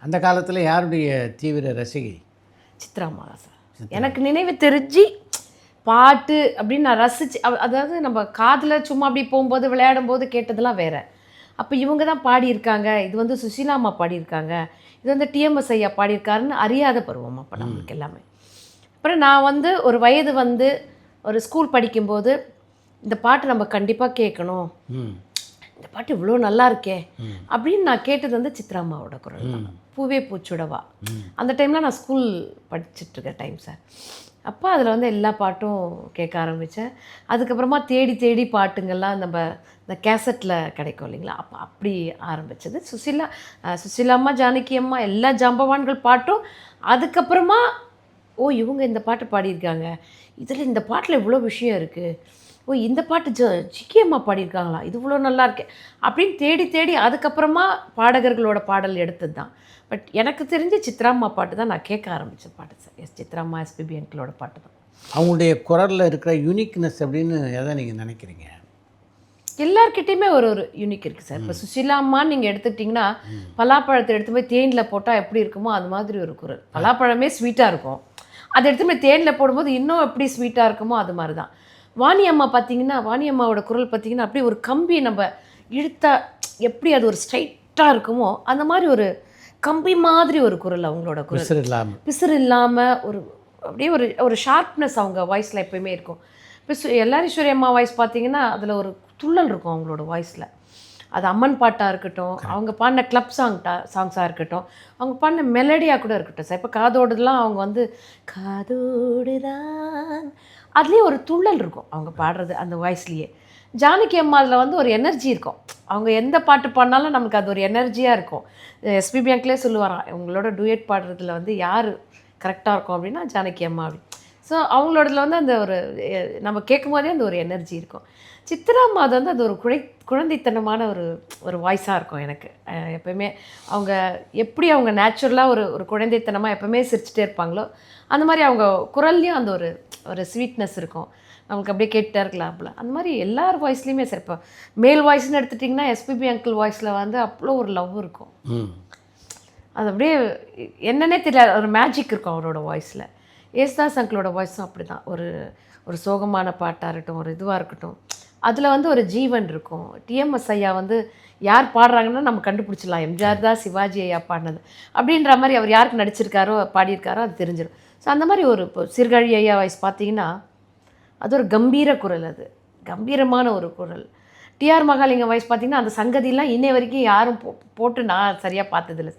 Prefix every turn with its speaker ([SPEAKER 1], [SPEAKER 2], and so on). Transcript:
[SPEAKER 1] அந்த காலத்தில் யாருடைய தீவிர ரசிகை?
[SPEAKER 2] சித்ராம்மா தான் சார். எனக்கு நினைவு தெரிஞ்சு பாட்டு அப்படின்னு நான் ரசிச்சு அதாவது நம்ம காதில் சும்மா அப்படி போகும்போது விளையாடும்போது கேட்டதெல்லாம் வேறு. அப்போ இவங்க தான் பாடியிருக்காங்க, இது வந்து சுசீலாம்மா பாடியிருக்காங்க, இது வந்து டிஎம்எஸ் ஐயா பாடியிருக்காருன்னு அறியாத பருவம் அப்போ நம்மளுக்கு எல்லாமே. அப்புறம் நான் வந்து ஒரு வயது வந்து ஒரு ஸ்கூல் படிக்கும்போது இந்த பாட்டு நம்ம கண்டிப்பாக கேட்கணும், இந்த பாட்டு இவ்வளோ நல்லா இருக்கே அப்படின்னு நான் கேட்டது வந்து சித்ராம்மாவோட குரல் தான். பூவே பூச்சுடவா அந்த டைமில் நான் ஸ்கூல் படிச்சுட்ருக்க டைம் சார். அப்போ அதில் வந்து எல்லா பாட்டும் கேட்க ஆரம்பித்தேன். அதுக்கப்புறமா தேடி தேடி பாட்டுங்கள்லாம் நம்ம இந்த கேசட்டில் கிடைக்கும் இல்லைங்களா, அப்போ அப்படி ஆரம்பித்தது. சுசீலாம்மா, ஜானகி அம்மா, எல்லா ஜாம்பவான்கள் பாட்டும். அதுக்கப்புறமா ஓ இவங்க இந்த பாட்டு பாடியிருக்காங்க, இதில் இந்த பாட்டில் இவ்வளோ விஷயம் இருக்குது, ஓ இந்த பாட்டு ஜிக்கி அம்மா பாடியிருக்காங்களா, இது இவ்வளோ நல்லா இருக்கு அப்படின்னு தேடி தேடி அதுக்கப்புறமா பாடகர்களோட பாடல் எடுத்தது தான். பட் எனக்கு தெரிஞ்ச சித்ராம்மா பாட்டு தான் நான் கேட்க ஆரம்பித்த பாட்டு சார். சித்ராம்மா, எஸ்பிபி அங்கிளோட பாட்டு தான்.
[SPEAKER 1] அவங்களுடைய குரலில் இருக்கிற யூனிக்னஸ் அப்படின்னு எதை நீங்கள் நினைக்கிறீங்க?
[SPEAKER 2] எல்லார்கிட்டையுமே ஒரு ஒரு யூனிக் இருக்குது சார். இப்போ சுசீலாம்மான்னு நீங்கள் எடுத்துக்கிட்டிங்கன்னா பலாப்பழத்தை எடுத்து போய் தேனில் போட்டால் எப்படி இருக்குமோ அது மாதிரி ஒரு குரல். பலாப்பழமே ஸ்வீட்டாக இருக்கும், அதை எடுத்து போய் தேனில் போடும்போது இன்னும் எப்படி ஸ்வீட்டாக இருக்குமோ அது மாதிரி தான். வாணி அம்மா பார்த்தீங்கன்னா, வாணி அம்மாவோட குரல் பார்த்தீங்கன்னா அப்படியே ஒரு கம்பி நம்ம இழுத்தா எப்படி அது ஒரு ஸ்ட்ரைட்டாக இருக்குமோ அந்த மாதிரி ஒரு கம்பி மாதிரி ஒரு குரல் அவங்களோட குரல். பிசுறு இல்லாமல் ஒரு அப்படியே ஒரு ஒரு ஷார்ப்னஸ் அவங்க வாய்ஸில் எப்போயுமே இருக்கும். இப்போ எல்லாரீஸ்வரி அம்மா வாய்ஸ் பார்த்தீங்கன்னா அதில் ஒரு துள்ளல் இருக்கும் அவங்களோட வாய்ஸில். அது அம்மன் பாட்டாக இருக்கட்டும், அவங்க பாடின கிளப் சாங்ஸாக இருக்கட்டும், அவங்க பாடின மெலடியாக கூட இருக்கட்டும் சார். இப்போ காதோடுலாம் அவங்க வந்து காதோடு தான் அதுலேயே ஒரு துள்ளல் இருக்கும் அவங்க பாடுறது அந்த வாய்ஸ்லேயே. ஜானகி அம்மா அதில் வந்து ஒரு எனர்ஜி இருக்கும், அவங்க எந்த பாட்டு பாடினாலும் நமக்கு அது ஒரு எனர்ஜியாக இருக்கும். எஸ்பிபி அங்கிளே சொல்லுவாராம், உங்களோட டூயட் பாடுறதுல வந்து யார் கரெக்டாக இருக்கும் அப்படின்னா ஜானகி அம்மா அப்படி. ஸோ அவங்களோடதுல வந்து அந்த ஒரு நம்ம கேட்கும் போதே அந்த ஒரு எனர்ஜி இருக்கும். சித்ராம்மா அது வந்து அது ஒரு குழந்தைத்தனமான ஒரு ஒரு வாய்ஸாக இருக்கும் எனக்கு எப்போயுமே. அவங்க எப்படி அவங்க நேச்சுரலாக ஒரு ஒரு குழந்தைத்தனமாக எப்போவுமே சிரிச்சுட்டே இருப்பாங்களோ அந்த மாதிரி அவங்க குரல்லையும் அந்த ஒரு ஒரு ஸ்வீட்னஸ் இருக்கும். நம்மளுக்கு அப்படியே கேட்டுட்டே இருக்கலாம்ல. அந்த மாதிரி எல்லார் வாய்ஸ்லேயுமே சரி. இப்போ மேல் வாய்ஸ்ன்னு எடுத்துட்டிங்கன்னா எஸ்பிபி அங்கிள் வாய்ஸில் வந்து அவ்வளோ ஒரு லவ் இருக்கும். அது அப்படியே என்னன்னே தெரியாது, ஒரு மேஜிக் இருக்கும் அவரோட வாய்ஸில். யேசுதாஸ் அங்கிளோட வாய்ஸும் அப்படி தான். ஒரு ஒரு சோகமான பாட்டாக இருக்கட்டும், ஒரு இதுவாக இருக்கட்டும், அதில் வந்து ஒரு ஜீவன் இருக்கும். டிஎம்எஸ் ஐயா வந்து யார் பாடுறாங்கன்னா நம்ம கண்டுபிடிச்சிடலாம், எம்ஜிஆர் தான் சிவாஜி ஐயா பாடினது அப்படின்ற மாதிரி. அவர் யாருக்கு நடிச்சிருக்காரோ பாடியிருக்காரோ அது தெரிஞ்சிடும். ஸோ அந்த மாதிரி ஒரு இப்போ சீர்காழி ஐயா வாய்ஸ் பார்த்தீங்கன்னா அது ஒரு கம்பீர குரல், அது கம்பீரமான ஒரு குரல். டிஆர் மகாலிங்க வாய்ஸ் பார்த்திங்கன்னா அந்த சங்கதியெலாம் இன்னை வரைக்கும் யாரும் போட்டு நான் சரியாக பார்த்ததில்லை.